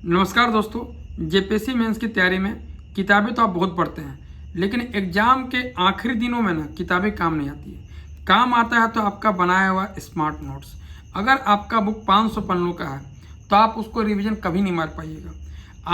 नमस्कार दोस्तों। JPSC mains की तैयारी में किताबें तो आप बहुत पढ़ते हैं, लेकिन एग्जाम के आखिरी दिनों में ना किताबें काम नहीं आती है। काम आता है तो आपका बनाया हुआ स्मार्ट नोट्स। अगर आपका बुक 500 पन्नों का है तो आप उसको रिवीजन कभी नहीं मार पाइएगा।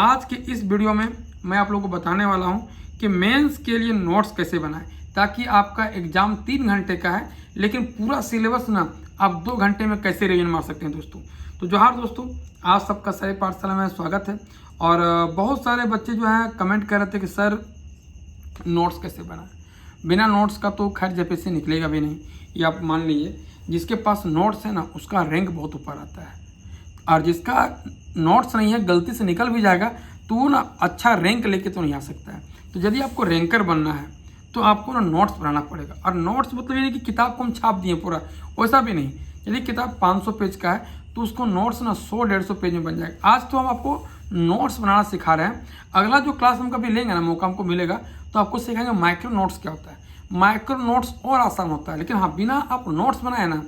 आज के इस वीडियो में मैं आप लोगों को बताने वाला हूँ कि मेंस के लिए नोट्स कैसे बनाएं, ताकि आपका एग्जाम 3 घंटे का है लेकिन पूरा सिलेबस ना आप 2 घंटे में कैसे रिवीजन मार सकते हैं दोस्तों। तो जोहार दोस्तों, आप सबका सही पाठशाला में स्वागत है। और बहुत सारे बच्चे जो हैं कमेंट कर रहे थे कि सर नोट्स कैसे बनाएं। बिना नोट्स का तो खैर जेपीएससी निकलेगा भी नहीं, ये आप मान लीजिए। जिसके पास नोट्स है ना उसका रैंक बहुत ऊपर आता है, और जिसका नोट्स नहीं है गलती से निकल भी जाएगा तो वो ना अच्छा रैंक लेके तो नहीं आ सकता है। तो यदि आपको रैंकर बनना है तो आपको ना नोट्स बनाना पड़ेगा। और नोट्स मतलब ये नहीं कि किताब को हम छाप दिए पूरा, वैसा भी नहीं। यदि किताब 500 पेज का है तो उसको नोट्स ना 100-150 पेज में बन जाएगा। आज तो हम आपको नोट्स बनाना सिखा रहे हैं। अगला जो क्लास हम कभी लेंगे ना, मौका हमको मिलेगा तो आपको सिखाएंगे माइक्रो नोट्स क्या होता है। माइक्रो नोट्स और आसान होता है, लेकिन हाँ बिना आप नोट्स बनाए ना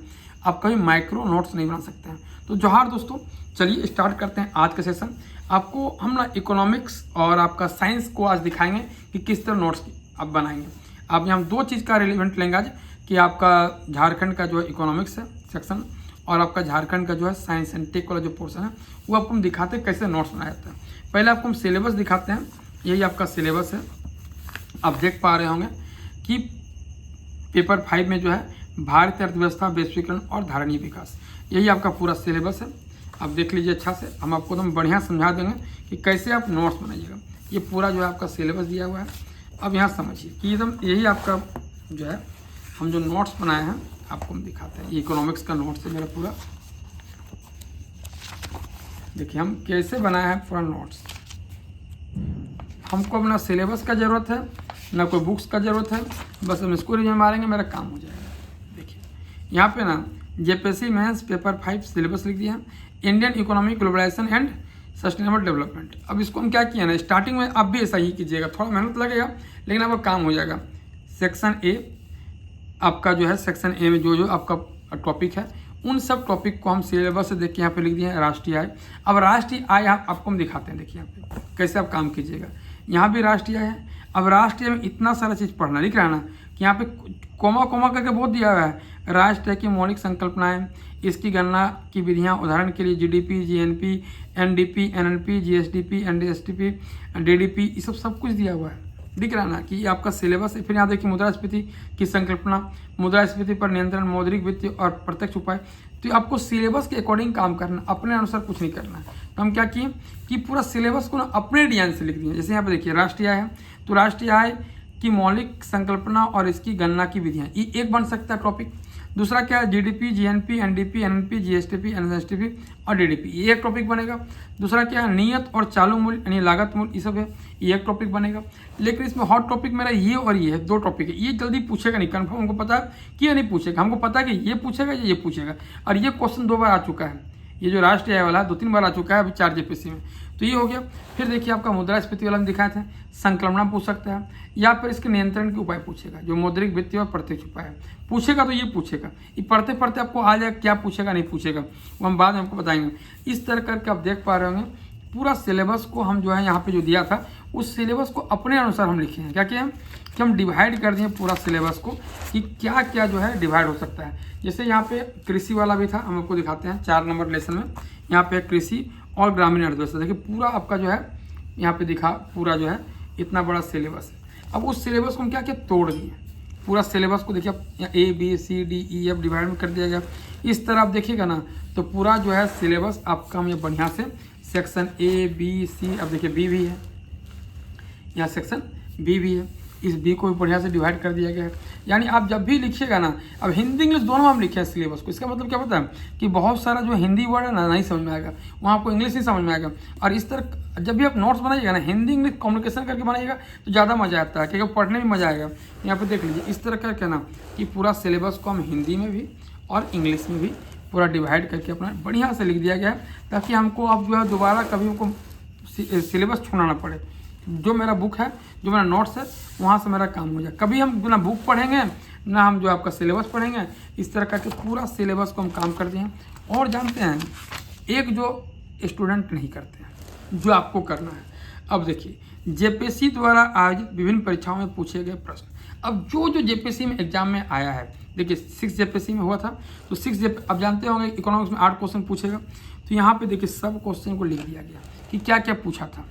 आप कभी माइक्रो नोट्स नहीं बना सकते हैं। तो जोहार दोस्तों, चलिए स्टार्ट करते हैं आज का सेशन। आपको हम ना इकोनॉमिक्स और आपका साइंस को आज दिखाएंगे कि किस तरह नोट्स आप बनाएंगे। आप यहाँ 2 चीज़ का रिलेवेंट लेंगे आज, कि आपका झारखंड का जो है इकोनॉमिक्स है सेक्शन, और आपका झारखंड का जो है साइंस एंड टेक वाला जो पोर्शन है वो आपको हम दिखाते हैं कैसे नोट्स बनाया जाता है। पहले आपको हम सिलेबस दिखाते हैं। यही आपका सिलेबस है। आप देख पा रहे होंगे कि पेपर 5 में जो है भारतीय अर्थव्यवस्था, वैश्वीकरण और धारणीय विकास, यही आपका पूरा सिलेबस है। आप देख लीजिए अच्छा से, हम आपको एकदम बढ़िया समझा देंगे कि कैसे आप नोट्स बनाइएगा। ये पूरा जो है आपका सिलेबस दिया हुआ है। अब यहाँ समझिए कि एकदम यही आपका जो है हम जो नोट्स बनाए हैं आपको हम दिखाते हैं। ये इकोनॉमिक्स का नोट्स है मेरा पूरा। देखिए हम कैसे बनाए हैं पूरा नोट्स। हमको अपना सिलेबस का ज़रूरत है, ना कोई बुक्स का ज़रूरत है। बस हम इसको रिवीजन मारेंगे, मेरा काम हो जाएगा। देखिए यहाँ पे ना जेपीएससी मेंस पेपर 5 सिलेबस लिख दिया है, Indian economy, globalisation and sustainable development. अब इसको हम क्या किया ना, स्टार्टिंग में आप भी ऐसा ही कीजिएगा, थोड़ा मेहनत लगेगा लेकिन आपका काम हो जाएगा। सेक्शन ए आपका जो है, सेक्शन ए में जो आपका टॉपिक है उन सब टॉपिक को हम सिलेबस से देख के यहाँ पे लिख दिए हैं राष्ट्रीय आय। अब राष्ट्रीय आय आपको हम दिखाते हैं। देखिए यहाँ पे कैसे आप काम कीजिएगा। यहाँ भी राष्ट्रीय आय है। अब राष्ट्रीय में इतना सारा चीज़ पढ़ना, लिख रहा है ना कि यहाँ पे कोमा कोमा करके बहुत दिया हुआ है। राष्ट्र की मौलिक संकल्पनाएं, इसकी गणना की विधियाँ, उदाहरण के लिए GDP, GNP, NDP, NNP, GSDP, NDSTP, DDP, ये सब कुछ दिया हुआ है। दिख रहा है ना कि ये आपका सिलेबस है। फिर यहाँ देखिए मुद्रास्फीति की संकल्पना, मुद्रास्फीति पर नियंत्रण, मौद्रिक वित्त और प्रत्यक्ष उपाय। तो आपको सिलेबस के अकॉर्डिंग काम करना, अपने अनुसार कुछ नहीं करना है। तो हम क्या किए कि पूरा सिलेबस को ना अपने डिजाइन से लिख दिए। जैसे यहाँ पे देखिए राष्ट्रीय आय है, तो राष्ट्रीय आय की मौलिक संकल्पना और इसकी गणना की विधियाँ, ये एक बन सकता है टॉपिक। दूसरा क्या है, GDP, GNP, NDP, NNP, GSTP, एनएसटीपी और डीडीपी, ये एक टॉपिक बनेगा। दूसरा क्या है, नियत और चालू मूल्य यानी लागत मूल्य, ये सब है, ये एक टॉपिक बनेगा। लेकिन इसमें हॉट टॉपिक मेरा ये और ये है, 2 टॉपिक है। ये जल्दी पूछेगा नहीं, कन्फर्म हमको पता है कि ये नहीं पूछेगा। हमको पता है कि ये पूछेगा, ये पूछेगा। और ये क्वेश्चन 2 बार आ चुका है। ये जो राष्ट्रीय आय वाला 2-3 बार आ चुका है अभी 4 जेपीएससी में। तो ये हो गया। फिर देखिए आपका मुद्रास्फीति वाला हम दिखाए थे, संकलना पूछ सकता है, या फिर इसके नियंत्रण के उपाय पूछेगा, जो मौद्रिक, वित्तीय और प्रत्यक्ष उपाय है पूछेगा। तो ये पूछेगा, ये पढ़ते पढ़ते आपको आ जाएगा क्या पूछेगा नहीं पूछेगा, वो हम बाद में आपको बताएंगे। इस तरह करके आप देख पा रहे होंगे पूरा सिलेबस को हम जो है यहाँ पे जो दिया था उस सिलेबस को अपने अनुसार हम लिखे हैं। क्या किया कि हम डिवाइड कर दिए पूरा सिलेबस को कि क्या क्या जो है डिवाइड हो सकता है। जैसे यहाँ पे कृषि वाला भी था, हम आपको दिखाते हैं 4 नंबर लेसन में। यहाँ पे कृषि और ग्रामीण अर्थव्यवस्था, देखिए पूरा आपका जो है यहाँ पे दिखा, पूरा जो है इतना बड़ा सिलेबस है। अब उस सिलेबस को हम क्या किया, तोड़ दिए। पूरा सिलेबस को देखिए ABCDEF डिवाइड में कर दिया गया। इस तरह आप देखिएगा ना तो पूरा जो है सिलेबस आपका हम ये बढ़िया से सेक्शन A, B, C, अब देखिए B भी है, यहाँ सेक्शन B भी है। इस B को भी बढ़िया से डिवाइड कर दिया गया है। यानी आप जब भी लिखिएगा ना, अब हिंदी इंग्लिश दोनों हम लिखे हैं सिलेबस को। इसका मतलब क्या पता है कि बहुत सारा जो हिंदी वर्ड है ना नहीं समझ में आएगा, वहाँ आपको इंग्लिश नहीं समझ में आएगा। और इस तरह जब भी आप नोट्स बनाइएगा ना, हिंदी इंग्लिश कम्युनिकेशन करके बनाइएगा तो ज़्यादा मज़ा आता है, क्योंकि पढ़ने में मज़ा आएगा। यहाँ पर देख लीजिए इस तरह करके ना कि पूरा सिलेबस को हम हिंदी में भी और इंग्लिश में भी पूरा डिवाइड करके अपना बढ़िया से लिख दिया गया है, ताकि हमको अब जो है दोबारा कभी हमको सिलेबस छोड़ना ना पड़े। जो मेरा बुक है, जो मेरा नोट्स है, वहाँ से मेरा काम हो जाए। कभी हम ना बुक पढ़ेंगे ना हम जो आपका सिलेबस पढ़ेंगे। इस तरह करके पूरा सिलेबस को हम काम करते हैं। और जानते हैं एक जो स्टूडेंट नहीं करते हैं, जो आपको करना है। अब देखिए, जेपीएससी द्वारा आयोजित विभिन्न परीक्षाओं में पूछे गए प्रश्न। अब जो जेपीएससी में एग्जाम में आया है, देखिए 6 जेपीएससी में हुआ था, तो 6 अब जानते होंगे इकोनॉमिक्स में 8 क्वेश्चन पूछेगा। तो यहाँ पे देखिए सब क्वेश्चन को लिख दिया गया कि क्या क्या पूछा था,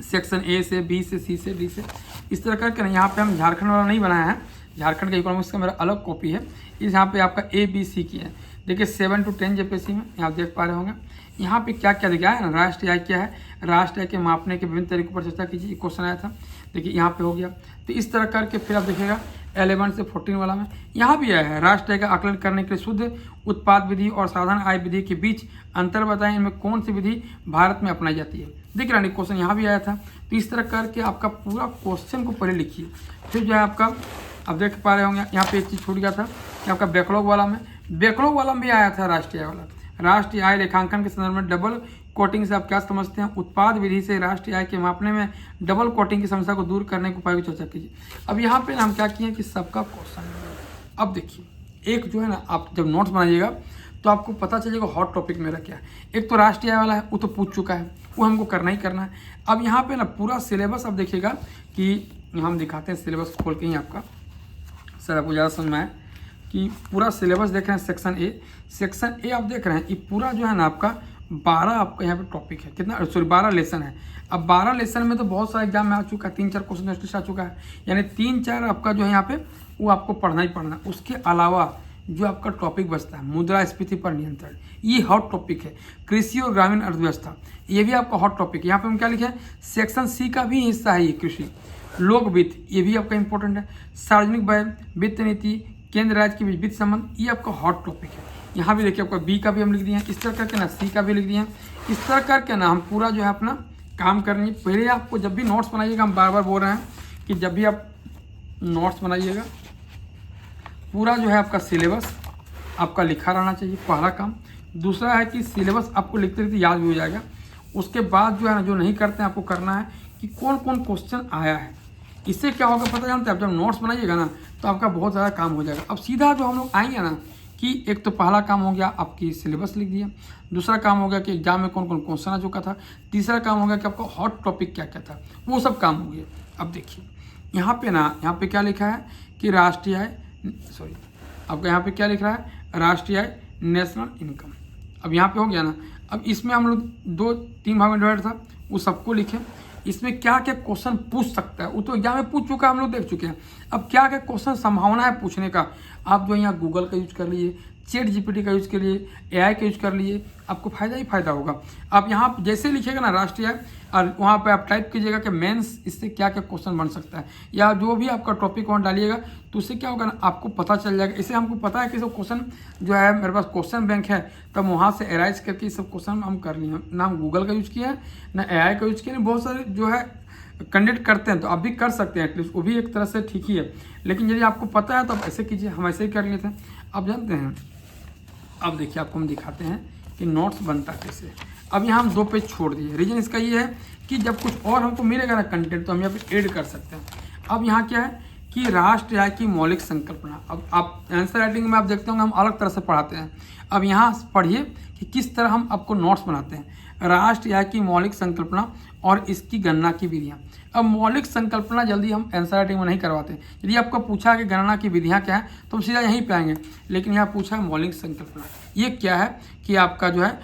सेक्शन ए से, बी से, सी से, डी से, इस तरह करके ना। यहाँ पे हम झारखंड वाला नहीं बनाया है, झारखंड का इकोनॉमिक्स का मेरा अलग कॉपी है। इस यहाँ पे आपका ए बी सी की है। देखिए 7 to 10 जेपीएससी में यहाँ देख पा रहे होंगे। यहाँ पे क्या क्या दिखाया है ना, राष्ट्रीय आय क्या है, राष्ट्रीय आय के मापने के विभिन्न तरीकों पर चर्चा कीजिए, क्वेश्चन आया था। देखिए यहाँ पे हो गया। तो इस तरह करके फिर आप देखिएगा 11 से 14 वाला में यहाँ भी आया है, राष्ट्रीय आय का आकलन करने के लिए शुद्ध उत्पाद विधि और साधारण आय विधि के बीच अंतर बताएं, इनमें कौन सी विधि भारत में अपनाई जाती है। दिख रहा है क्वेश्चन यहाँ भी आया था। तो इस तरह करके आपका पूरा क्वेश्चन को पहले लिखिए, फिर जो है आपका, अब देख पा रहे होंगे यहाँ पे एक चीज़ छूट गया था कि आपका बैकलॉग वाला में भी आया था राष्ट्रीय आय वाला। राष्ट्रीय आय लेखांकन के संदर्भ में डबल कोटिंग से आप क्या समझते हैं, उत्पाद विधि से राष्ट्रीय आय के मापने में डबल कोटिंग की समस्या को दूर करने के उपाय की चर्चा कीजिए। अब यहाँ पे हम क्या किए कि सबका क्वेश्चन। अब देखिए एक जो है ना, आप जब नोट्स बनाइएगा तो आपको पता चलेगा हॉट टॉपिक मेरा क्या है। एक तो राष्ट्रीय आय वाला है, वो तो पूछ चुका है, वो हमको करना ही करना है। अब यहाँ पे ना पूरा सिलेबस आप देखिएगा कि हम दिखाते हैं सिलेबस खोल के ही आपका, सर आपको ज़्यादा समझ में आए कि पूरा सिलेबस देख रहे हैं। सेक्शन ए आप देख रहे हैं, ये पूरा जो है ना आपका 12 आपका यहाँ पे टॉपिक है, कितना, सॉरी 12 लेसन है। अब 12 लेसन में तो बहुत सारा एग्जाम में आ चुका है, 3-4 क्वेश्चन लिस्ट आ चुका है, यानी 3-4 आपका जो है यहाँ पे वो आपको पढ़ना ही पढ़ना है। उसके अलावा जो आपका टॉपिक बचता है, मुद्रास्फीति पर नियंत्रण, ये हॉट टॉपिक है। कृषि और ग्रामीण अर्थव्यवस्था, ये भी आपका हॉट टॉपिक है। यहाँ पे हम क्या लिखे हैं, सेक्शन सी का भी हिस्सा है ये कृषि। लोक वित्त, ये भी आपका इंपॉर्टेंट है। सार्वजनिक व्यय, वित्त नीति, केंद्र राज्य के बीच वित्त संबंध, ये आपका हॉट टॉपिक है। यहाँ भी देखिए आपका बी का भी हम लिख दिए हैं, इस तरह करके ना सी का भी लिख दिए हैं। इस तरह करके ना हम पूरा जो है अपना काम करेंगे। पहले आपको जब भी नोट्स बनाइएगा, हम बार बार बोल रहे हैं कि जब भी आप नोट्स बनाइएगा, पूरा जो है आपका सिलेबस आपका लिखा रहना चाहिए, पहला काम। दूसरा है कि सिलेबस आपको लिखते लिखते याद भी हो जाएगा। उसके बाद जो है ना, जो नहीं करते हैं आपको करना है कि कौन कौन क्वेश्चन आया है। इससे क्या होगा पता जानते हैं, आप जब नोट्स बनाइएगा ना तो आपका बहुत ज़्यादा काम हो जाएगा। अब सीधा जो हम लोग आएंगे ना कि एक तो पहला काम हो गया आपकी सिलेबस लिख दिया, दूसरा काम हो गया कि एग्जाम में कौन कौन क्वेश्चन आ चुका था, तीसरा काम हो गया कि आपका हॉट टॉपिक क्या क्या था, वो सब काम हो गया। अब देखिए यहाँ पे ना, यहाँ पे क्या लिखा है कि राष्ट्रीय आय, सॉरी आपका यहाँ पे क्या लिख रहा है, राष्ट्रीय आय, नेशनल इनकम। अब यहाँ पे हो गया ना। अब इसमें हम लोग 2-3 भाग में डिवाइड था, वो सबको लिखें। इसमें क्या क्या क्वेश्चन पूछ सकता है, वो तो एग्जाम में पूछ चुका है, हम लोग देख चुके हैं। अब क्या क्या क्वेश्चन संभावना है पूछने का, आप जो यहाँ गूगल का यूज कर लीजिए, चैट जीपीटी का यूज कर लिए, एआई का यूज कर लिए, आपको फायदा ही फायदा होगा। आप यहाँ जैसे लिखिएगा ना राष्ट्रीय आय, और वहाँ पे आप टाइप कीजिएगा कि मेंस इससे क्या क्या क्वेश्चन बन सकता है, या जो भी आपका टॉपिक वहाँ डालिएगा तो उससे क्या होगा ना, आपको पता चल जाएगा। इससे हमको पता है कि सब क्वेश्चन जो है मेरे पास क्वेश्चन बैंक है, तब वहाँ से एराइज करके सब क्वेश्चन हम कर लिए। ना हम गूगल का यूज किया है, ना एआई का यूज किया है, बहुत सारे जो है कंडक्ट करते हैं, तो आप भी कर सकते हैं एटलीस्ट, वो भी एक तरह से ठीक ही है। लेकिन यदि आपको पता है तो आप ऐसे कीजिए, हम ऐसे ही कर लेते हैं। आप जानते हैं, अब देखिए आपको हम दिखाते हैं कि नोट्स बनता कैसे। अब यहाँ हम 2 पेज छोड़ दिए, रीजन इसका ये है कि जब कुछ और हमको मिलेगा ना कंटेंट, तो हम यहाँ पे ऐड कर सकते हैं। अब यहाँ क्या है कि राष्ट्रीय आय की मौलिक संकल्पना। अब आप आंसर राइटिंग में आप देखते होंगे हम अलग तरह से पढ़ाते हैं। अब यहाँ पढ़िए कि किस तरह हम आपको नोट्स बनाते हैं। राष्ट्रीय आय की मौलिक संकल्पना और इसकी गणना की विधियाँ। अब मौलिक संकल्पना जल्दी हम आंसर राइटिंग में नहीं करवाते। यदि आपको पूछा कि गणना की विधियाँ क्या है तो हम सीधा यहीं पे आएंगे, लेकिन यहाँ पूछा है मौलिक संकल्पना। ये क्या है कि आपका जो है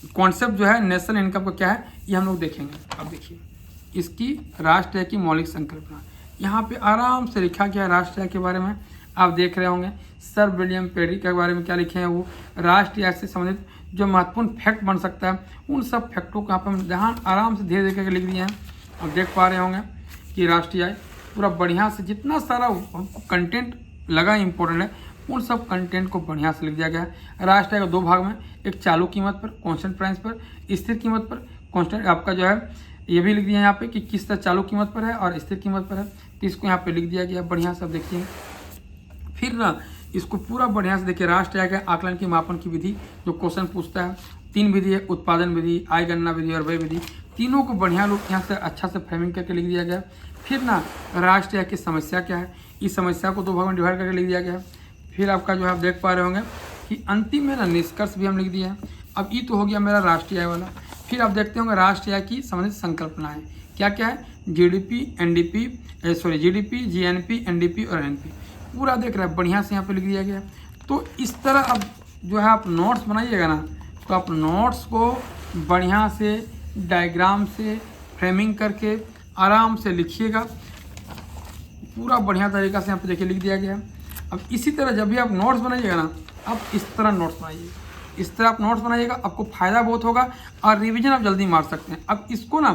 कॉन्सेप्ट जो है नेशनल इनकम का क्या है, ये हम लोग देखेंगे। अब देखिए इसकी राष्ट्रीय आय की मौलिक संकल्पना, यहाँ पे आराम से लिखा गया है राष्ट्रीय आय के बारे में। आप देख रहे होंगे सर विलियम पेरी के बारे में क्या लिखे हैं, वो राष्ट्रीय आय से संबंधित जो महत्वपूर्ण फैक्ट बन सकता है, उन सब फैक्टों को यहाँ पर हम जहाँ आराम से धीरे धीरे करके लिख दिए हैं। आप देख पा रहे होंगे कि राष्ट्रीय आय पूरा बढ़िया से, जितना सारा हमको कंटेंट लगा इम्पोर्टेंट है, उन सब कंटेंट को बढ़िया से लिख दिया गया है। राष्ट्रीय आय को 2 भाग में, एक चालू कीमत पर कांस्टेंट प्राइस पर, स्थिर कीमत पर कांस्टेंट, आपका जो है ये भी लिख दिया यहाँ पे कि किस तरह चालू कीमत पर है और स्थिर कीमत पर है, तो इसको यहाँ पे लिख दिया गया बढ़िया से। देखिए फिर ना इसको पूरा बढ़िया से देखिए, राष्ट्रीय आय के आकलन की मापन की विधि जो क्वेश्चन पूछता है, 3 विधि है, उत्पादन विधि, आय गणना विधि और व्यय विधि। तीनों को बढ़िया लोग यहाँ से अच्छा से फ्रेमिंग करके लिख दिया गया। फिर ना राष्ट्रीय आय की समस्या क्या है, इस समस्या को 2 भाग में डिवाइड करके लिख दिया गया। फिर आपका जो है आप देख पा रहे होंगे कि अंतिम में ना निष्कर्ष भी हम लिख दिए हैं। अब ये तो हो गया मेरा राष्ट्रीय आय वाला। फिर आप देखते होंगे राष्ट्र आय की संबंधित संकल्पनाएं क्या क्या है, GDP, NDP, GDP, GNP, NDP और एनपी, पूरा देख रहे हैं बढ़िया से यहाँ पे लिख दिया गया। तो इस तरह अब जो है आप नोट्स बनाइएगा ना, तो आप नोट्स को बढ़िया से डायग्राम से फ्रेमिंग करके आराम से लिखिएगा, पूरा बढ़िया तरीका से यहाँ पे देखिए लिख दिया गया है। अब इसी तरह जब भी आप नोट्स बनाइएगा ना, आप इस तरह नोट्स बनाइएगा, इस तरह आप नोट्स बनाइएगा, आपको फ़ायदा बहुत होगा और रिवीजन आप जल्दी मार सकते हैं। अब इसको ना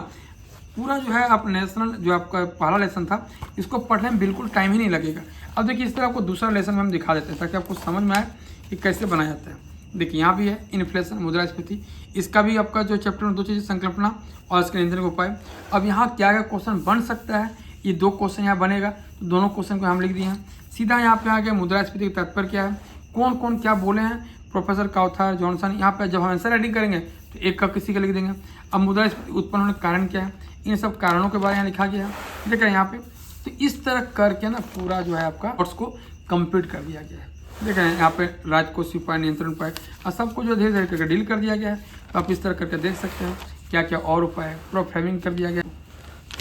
पूरा जो है आप नेशनल जो आपका पहला लेसन था, इसको पढ़ने में बिल्कुल टाइम ही नहीं लगेगा। अब देखिए इस तरह आपको दूसरा लेसन में हम दिखा देते हैं ताकि आपको समझ में आए कि कैसे बनाया जाता है। देखिए यहाँ भी है इन्फ्लेशन, मुद्रास्फीति, इसका भी आपका जो चैप्टर में 2 चीज़ें, संकल्पना और इसके नियंत्रण के उपाय। अब यहाँ क्या क्या क्वेश्चन बन सकता है, ये 2 क्वेश्चन यहाँ बनेगा, तो दोनों क्वेश्चन को हम लिख दिए हैं। सीधा यहाँ पे आ गया मुद्रास्फीति का तात्पर्य क्या है, कौन कौन क्या बोले हैं, प्रोफेसर काउथर, जॉनसन। यहाँ पे जब हम आंसर राइटिंग करेंगे तो एक का किसी का लिख देंगे। अब मुद्रास्फीति उत्पन्न होने का कारण क्या है, इन सब कारणों के बारे में लिखा गया है, देख रहे हैं यहाँ पे। तो इस तरह करके ना पूरा जो है आपका कोर्स को कंप्लीट कर दिया गया है। देख रहे हैं यहाँ पे राजकोषीय उपाय, नियंत्रण उपाय और सबको जो धीरे धीरे करके डील कर दिया गया है। तो आप इस तरह करके देख सकते हैं क्या क्या और उपाय है, पूरा फ्रेमिंग कर दिया गया।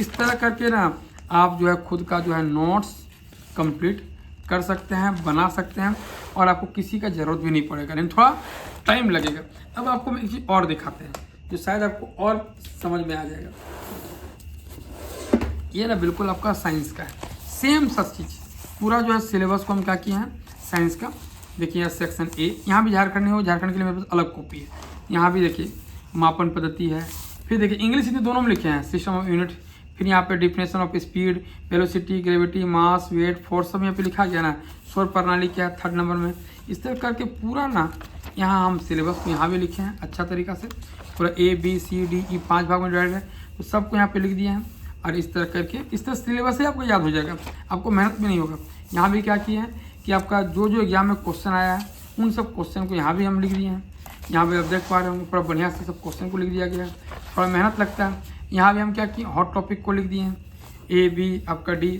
इस तरह करके ना आप जो है खुद का जो है नोट्स कंप्लीट कर सकते हैं, बना सकते हैं और आपको किसी का ज़रूरत भी नहीं पड़ेगा, लेकिन थोड़ा टाइम लगेगा। अब आपको मैं एक चीज़ और दिखाते हैं जो शायद आपको और समझ में आ जाएगा। ये ना बिल्कुल आपका साइंस का है, सेम सब चीज़, पूरा जो है सिलेबस को हम क्या किए हैं साइंस का। देखिए यहाँ सेक्शन ए, यहाँ भी झारखंड नहीं हो, झारखंड के लिए मेरे पास अलग कॉपी है। यहाँ भी देखिए मापन पद्धति है, फिर देखिए इंग्लिश हिंदी दोनों में लिखे हैं, सिस्टम ऑफ यूनिट, फिर यहाँ पे definition of speed, velocity, gravity, mass, weight, force सब यहाँ पे लिखा गया ना। सौर प्रणाली क्या है 3rd नंबर में। इस तरह करके पूरा ना यहाँ हम सिलेबस को यहाँ भी लिखे हैं अच्छा तरीका से, पूरा ABCDE 5 भाग में डिवाइड है, तो सबको यहाँ पे लिख दिए हैं। और इस तरह करके इस तरह सिलेबस से आपको याद हो जाएगा, आपको मेहनत भी नहीं होगा। यहाँ भी क्या किए हैं कि आपका जो जो एग्जाम में क्वेश्चन आया है उन सब क्वेश्चन को यहाँ भी हम लिख दिए हैं। यहाँ पे आप देख पा रहे होंगे पूरा बढ़िया से सब क्वेश्चन को लिख दिया गया है, थोड़ा मेहनत लगता है। यहाँ भी हम क्या किए, हॉट टॉपिक को लिख दिए हैं, A B आपका D,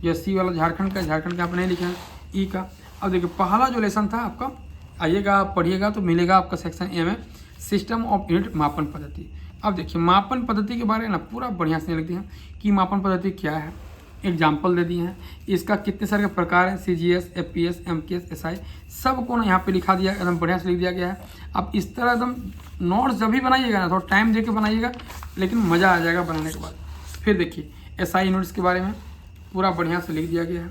जो C वाला झारखंड का यहाँ पर नहीं लिखा है, E का। अब देखिए पहला जो लेसन था आपका, आइएगा पढ़िएगा तो मिलेगा आपका सेक्शन ए में सिस्टम ऑफ यूनिट मापन पद्धति। अब देखिए मापन पद्धति के बारे में ना पूरा बढ़िया से लिख दिए हैं कि मापन पद्धति क्या है, एग्जाम्पल दे दिए हैं, इसका कितने सारे प्रकार हैं, CGS, FPS, MKS, SI, सबको ना यहाँ पे लिखा दिया, एकदम बढ़िया से लिख दिया गया है। अब इस तरह एकदम नोट्स जब भी बनाइएगा ना, थोड़ा टाइम दे के बनाइएगा, लेकिन मज़ा आ जाएगा बनाने के बाद। फिर देखिए SI यूनिट्स के बारे में पूरा बढ़िया से लिख दिया गया है।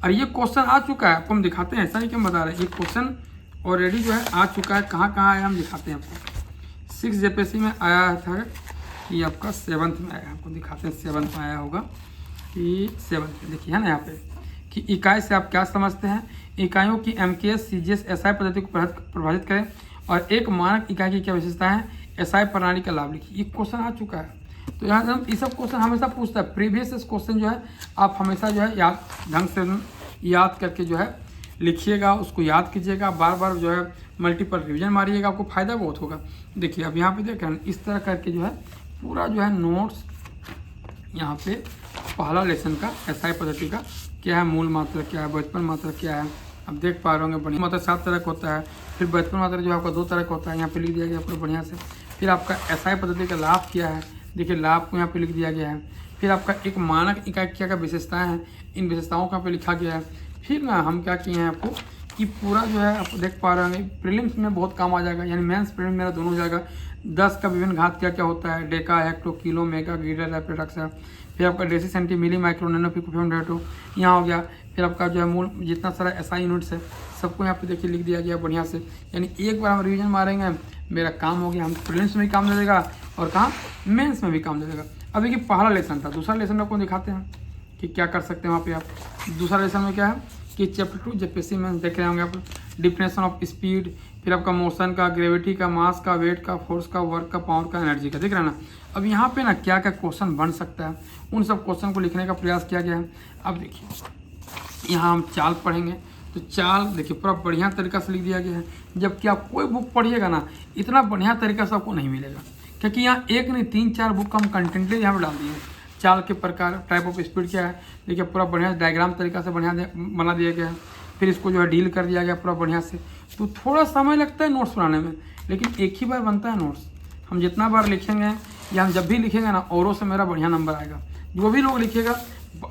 और ये क्वेश्चन आ चुका है, आपको हम दिखाते हैं, ऐसा नहीं कि हम बता रहे हैं, ये क्वेश्चन ऑलरेडी जो है आ चुका है। कहाँ कहाँ आया हम दिखाते हैं आपको। 6 JPSC में आया था कि आपका 7th में आया, आपको दिखाते हैं 7th में आया होगा कि 7th में देखिए है ना यहाँ पे कि इकाई से आप क्या समझते हैं, इकाइयों की MKS, CGS, SI पद्धति को प्रभावित करें और एक मानक इकाई की क्या विशेषता है, SI प्रणाली का लाभ लिखिए। ये क्वेश्चन आ चुका है। तो यहाँ हम ये सब क्वेश्चन हमेशा पूछता है, प्रीवियस क्वेश्चन जो है आप हमेशा जो है याद ढंग से याद करके जो है लिखिएगा, उसको याद कीजिएगा, बार बार जो है मल्टीपल रिवीजन मारिएगा, आपको फ़ायदा बहुत होगा। देखिए अब यहाँ पे देख रहे हैं इस तरह करके जो है पूरा जो है नोट्स यहाँ पे पहला लेसन का SI पद्धति का क्या है, मूल मात्रा क्या है, व्युत्पन्न मात्रा क्या है, अब देख पा रहे होंगे। बढ़िया मात्रा 7 तरह का होता है, फिर व्युत्पन्न मात्रा जो आपका 2 तरह का होता है, यहाँ पे लिख दिया गया पूरा बढ़िया से। फिर आपका SI पद्धति का लाभ क्या है, देखिए लाभ को यहाँ पे लिख दिया गया है। फिर आपका एक मानक इकाई क्या क्या विशेषताएँ हैं, इन विशेषताओं का यहाँ पे लिखा गया है। फिर ना हम क्या किए हैं आपको कि पूरा जो है आप देख पा रहे होंगे प्रीलिम्स में बहुत काम आ जाएगा, यानी मेंस प्रीलिम्स मेरा दोनों हो जाएगा। 10 का विभिन्न घात क्या क्या होता है, deca, hecto, kilo, mega, greater, prefix है। फिर आपका deci, centi, milli, micro, nano, pico femto, atto यहाँ हो गया। फिर आपका जो है मूल जितना सारा SI यूनिट्स है सबको यहाँ पे देखिए लिख दिया गया बढ़िया से, यानी एक बार हम रिवीजन मारेंगे मेरा काम हो गया, हम प्रीलिम्स में भी काम दे देगा और कहाँ मेंस में भी काम दे देगा। अब देखिए पहला लेसन था, दूसरा लेसन आपको दिखाते हैं कि क्या कर सकते हैं वहाँ पे आप। दूसरा लेसन में क्या है कि चैप्टर 2 JPSC में देख रहे होंगे आप, डिफिनेशन ऑफ स्पीड, फिर आपका मोशन का, ग्रेविटी का, मास का, वेट का, फोर्स का, वर्क का, पावर का, एनर्जी का, देख रहे हैं ना। अब यहाँ पे ना क्या क्या क्वेश्चन बन सकता है, उन सब क्वेश्चन को लिखने का प्रयास किया गया है। अब देखिए यहाँ हम चाल पढ़ेंगे, तो चाल देखिए पूरा बढ़िया तरीका से लिख दिया गया है। जबकि आप कोई बुक पढ़िएगा ना, इतना बढ़िया तरीका से आपको नहीं मिलेगा, क्योंकि यहाँ एक नहीं 3-4 बुक हम कंटेंटली यहाँ पर डाल दिए हैं। चाल के प्रकार, टाइप ऑफ स्पीड क्या है, देखिए पूरा बढ़िया डायग्राम तरीका से बढ़िया बना दिया गया है। फिर इसको जो है डील कर दिया गया पूरा बढ़िया से। तो थोड़ा समय लगता है नोट्स बनाने में, लेकिन एक ही बार बनता है नोट्स, हम जितना बार लिखेंगे या हम जब भी लिखेंगे ना, औरों से मेरा बढ़िया नंबर आएगा। जो भी लोग लिखेगा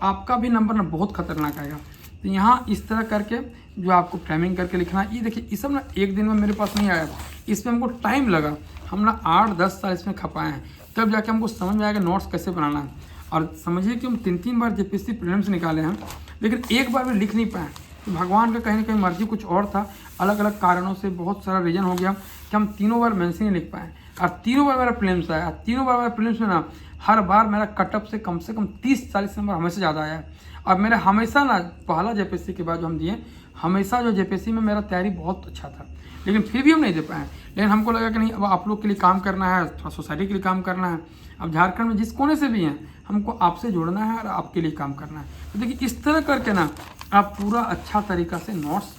आपका भी नंबर ना बहुत खतरनाक आएगा। तो यहाँ इस तरह करके जो आपको टाइमिंग करके लिखना है, ये देखिए ये सब ना एक दिन में मेरे पास नहीं आया, इसमें हमको टाइम लगा। हम ना 8-10 साल इसमें खपाए हैं, तब जाके हमको समझ में आएगा नोट्स कैसे बनाना है। और समझिए कि हम 3 बार जेपीएससी प्रीलिम्स निकाले हैं, लेकिन एक बार में लिख नहीं पाए। तो भगवान का कहीं ना कहीं मर्जी कुछ और था, अलग अलग कारणों से बहुत सारा रीजन हो गया कि हम 3 बार मेंस ही नहीं लिख पाए। और 3 बार मेरा प्रीलिम्स आया, 3 बार मेरा प्रीलिम्स में ना हर बार मेरा कटअप से कम 30-40 नंबर हमेशा ज़्यादा आया है। और मेरा हमेशा ना पहला जेपीएससी के बाद जो हम दिए, हमेशा जो जेपीएससी में मेरा तैयारी बहुत अच्छा था, लेकिन फिर भी हम नहीं दे पाए। लेकिन हमको लगा कि नहीं, अब आप लोग के लिए काम करना है, थोड़ा सोसाइटी के लिए काम करना है। अब झारखंड में जिस कोने से भी हैं, हमको आपसे जुड़ना है और आपके लिए काम करना है। तो देखिए इस तरह करके ना आप पूरा अच्छा तरीका से नोट्स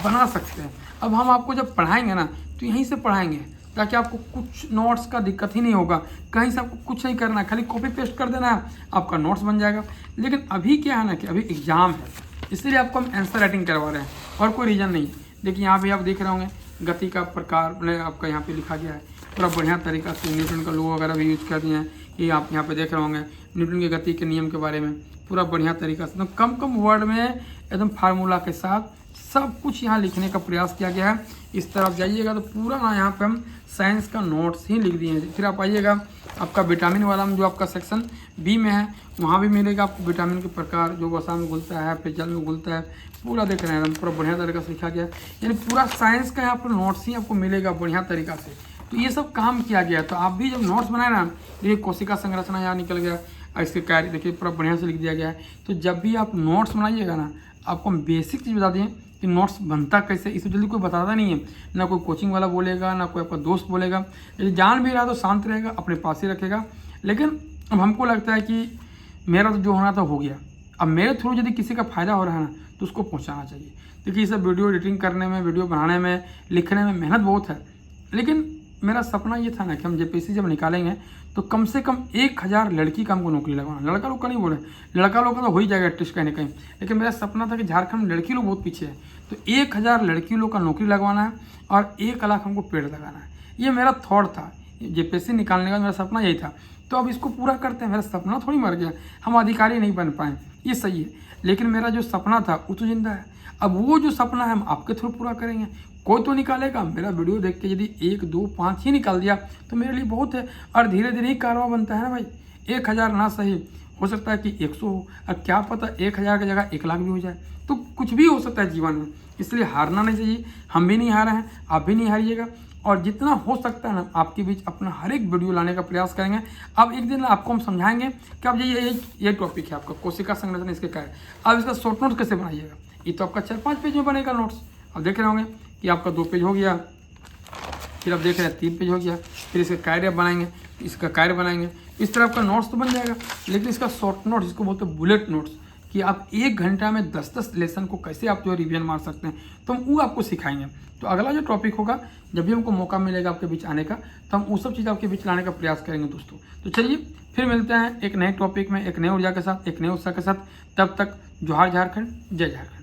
बना सकते हैं। अब हम आपको जब पढ़ाएंगे ना, तो यहीं से पढ़ाएंगे ताकि आपको कुछ नोट्स का दिक्कत ही नहीं होगा। कहीं से आपको कुछ नहीं करना है, खाली कॉपी पेस्ट कर देना है, आपका नोट्स बन जाएगा। लेकिन अभी क्या है ना कि अभी एग्जाम है, इसलिए आपको हम आंसर राइटिंग करवा रहे हैं, और कोई रीज़न नहीं है। देखिए यहाँ पे आप देख रहे होंगे गति का प्रकार मैंने आपका यहाँ पे लिखा गया है पूरा बढ़िया तरीका से। न्यूटन का लॉ वगैरह भी यूज कर दिए हैं, ये आप यहाँ पे देख रहे होंगे न्यूटन की गति के नियम के बारे में पूरा बढ़िया तरीका से, एकदम कम वर्ड में एकदम फार्मूला के साथ सब कुछ यहाँ लिखने का प्रयास किया गया है। इस तरफ जाइएगा तो पूरा ना यहाँ पे हम साइंस का नोट्स ही लिख दिए हैं। फिर आप आइएगा आपका विटामिन वाला में जो आपका सेक्शन बी में है, वहाँ भी मिलेगा आपको विटामिन के प्रकार, जो वसा में घुलता है, फिर जल में घुलता है, पूरा देख रहे हैं पूरा बढ़िया तरीका से लिखा गया है। यानी पूरा साइंस का यहाँ पर नोट्स ही आपको मिलेगा बढ़िया तरीका से। तो ये सब काम किया गया है। तो आप भी जब नोट्स बनाए ना, ये कोशिका संरचना यहाँ निकल गया, इसके कार्य देखिए पूरा बढ़िया से लिख दिया गया है। तो जब भी आप नोट्स बनाइएगा ना, आपको हम बेसिक चीज़ बता दें कि नोट्स बनता कैसे, इससे जल्दी कोई बताता नहीं है, ना कोई कोचिंग वाला बोलेगा, ना कोई आपका दोस्त बोलेगा। यदि जान भी रहा तो शांत रहेगा, अपने पास ही रखेगा। लेकिन अब हमको लगता है कि मेरा तो जो होना था हो गया, अब मेरे थ्रू यदि किसी का फ़ायदा हो रहा है ना, तो उसको पहुँचाना चाहिए। देखिए ये सब वीडियो एडिटिंग करने में, वीडियो बनाने में, लिखने में मेहनत बहुत है, लेकिन मेरा सपना ये था ना कि हम जेपीएससी जब निकालेंगे तो कम से कम 1000 लड़की का हमको नौकरी लगवाना। लड़का लोग का नहीं बोले, लड़का लोग का तो हो ही जाएगा एटलीस्ट कहीं ना कहीं, लेकिन मेरा सपना था कि झारखंड में लड़की लोग बहुत पीछे है, तो 1000 लड़की लोग का नौकरी लगवाना है और 1 लाख हमको पेड़ लगाना है। ये मेरा थॉट था, जेपीएससी निकालने का मेरा सपना यही था। तो अब इसको पूरा करते हैं। मेरा सपना थोड़ी मर गया, हम अधिकारी नहीं बन पाए, ये सही है, लेकिन मेरा जो सपना था वो तो जिंदा है। अब वो जो सपना है हम आपके थ्रू पूरा करेंगे। कोई तो निकालेगा, मेरा वीडियो देख के यदि 1, 2, 5 ही निकाल दिया तो मेरे लिए बहुत है। और धीरे धीरे ही कारवा बनता है ना भाई। 1000 ना सही, हो सकता है कि 100 हो, और क्या पता 1000 की जगह 1 लाख भी हो जाए। तो कुछ भी हो सकता है जीवन में, इसलिए हारना नहीं चाहिए। हम भी नहीं हारे हैं, आप भी नहीं हारिएगा। और जितना हो सकता है ना आपके बीच अपना हर एक वीडियो लाने का प्रयास करेंगे। अब एक दिन आपको हम समझाएंगे कि अब ये टॉपिक है आपका कोशिका संरचना, इसके क्या है, अब इसका शॉर्ट नोट कैसे बनाइएगा। ये तो आपका 4-5 पेज में बनेगा नोट्स। अब देख रहे होंगे कि आपका 2 पेज हो गया, फिर आप देख रहे हैं 3 पेज हो गया, फिर इसका कार्य बनाएंगे, इसका कार्य बनाएंगे, इस तरह आपका नोट्स तो बन जाएगा। लेकिन इसका शॉर्ट नोट्स, जिसको बोलते हैं बुलेट नोट्स, कि आप 1 घंटा में 10-10 लेसन को कैसे आप जो है रिवीजन मार सकते हैं, तो हम वो आपको सिखाएंगे। तो अगला जो टॉपिक होगा, जब भी हमको मौका मिलेगा आपके बीच आने का, तो हम वो सब चीज़ आपके बीच लाने का प्रयास करेंगे दोस्तों। तो चलिए फिर मिलते हैं एक नए टॉपिक में, एक नए ऊर्जा के साथ, एक नए उत्साह के साथ। तब तक जोहार झारखंड, जय झारखंड।